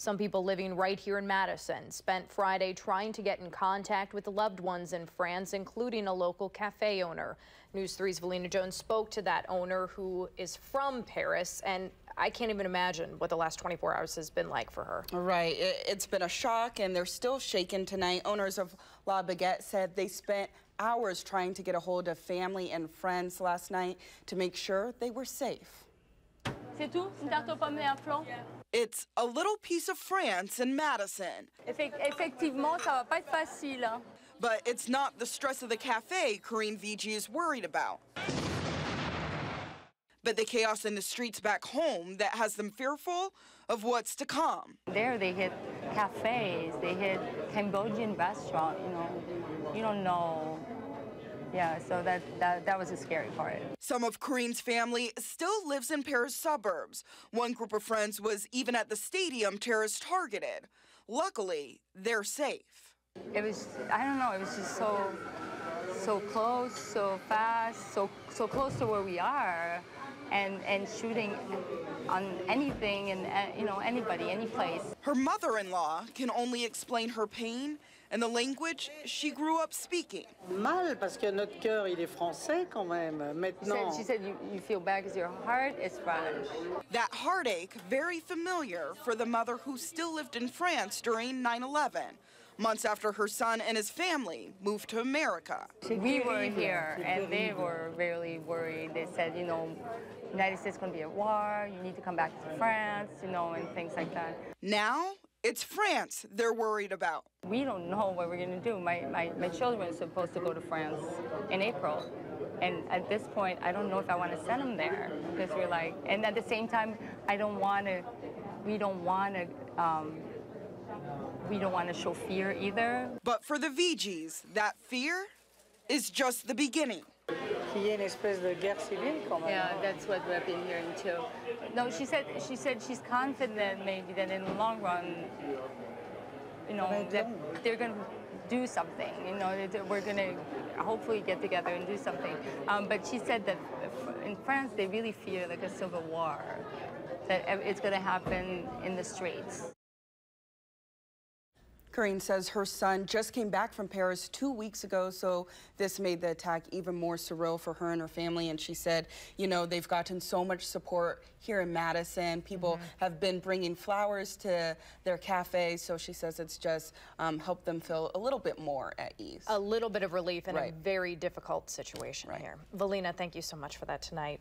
Some people living right here in Madison spent Friday trying to get in contact with loved ones in France, including a local cafe owner. News 3's Valina Jones spoke to that owner who is from Paris, and I can't even imagine what the last 24 hours has been like for her. Right. It's been a shock, and they're still shaken tonight. Owners of La Baguette said they spent hours trying to get a hold of family and friends last night to make sure they were safe. C'est tout? Une tarte aux pommes et un flan? It's a little piece of France in Madison. Effectivement, ça va pas être facile, hein? But it's not the stress of the cafe Corinne VG is worried about, but the chaos in the streets back home that has them fearful of what's to come. There they hit cafes, they hit Cambodian restaurant, you don't know. Yeah, so that was a scary part. Some of Corinne's family still lives in Paris suburbs. One group of friends was even at the stadium terrorists targeted. Luckily, they're safe. It was, I don't know, it was just so close, so fast, so close to where we are, and shooting on anything and anybody, any place. Her mother-in-law can only explain her pain in the language she grew up speaking. Mal, parce que notre cœur, il est français quand même. Maintenant. She said you feel bad because your heart is French. That heartache very familiar for the mother who still lived in France during 9/11, months after her son and his family moved to America. We were here, and they were really worried. They said, United States is going to be at war, you need to come back to France, and things like that. Now, it's France they're worried about. We don't know what we're going to do. My children are supposed to go to France in April. And at this point, I don't know if I want to send them there, because we're like, and at the same time, we don't want to show fear either. But for the VGs, that fear is just the beginning. Qu'il y ait une espèce de guerre civile quand même. Yeah, that's what we've been hearing too. No, she said she's confident maybe that in the long run, that they're going to do something. We're going to hopefully get together and do something. But she said that in France they really fear like a civil war, that it's going to happen in the streets. Corinne says her son just came back from Paris 2 weeks ago, so this made the attack even more surreal for her and her family. And she said, they've gotten so much support here in Madison. People have been bringing flowers to their cafe, so she says it's just helped them feel a little bit more at ease. A little bit of relief in a very difficult situation here. Valina, thank you so much for that tonight.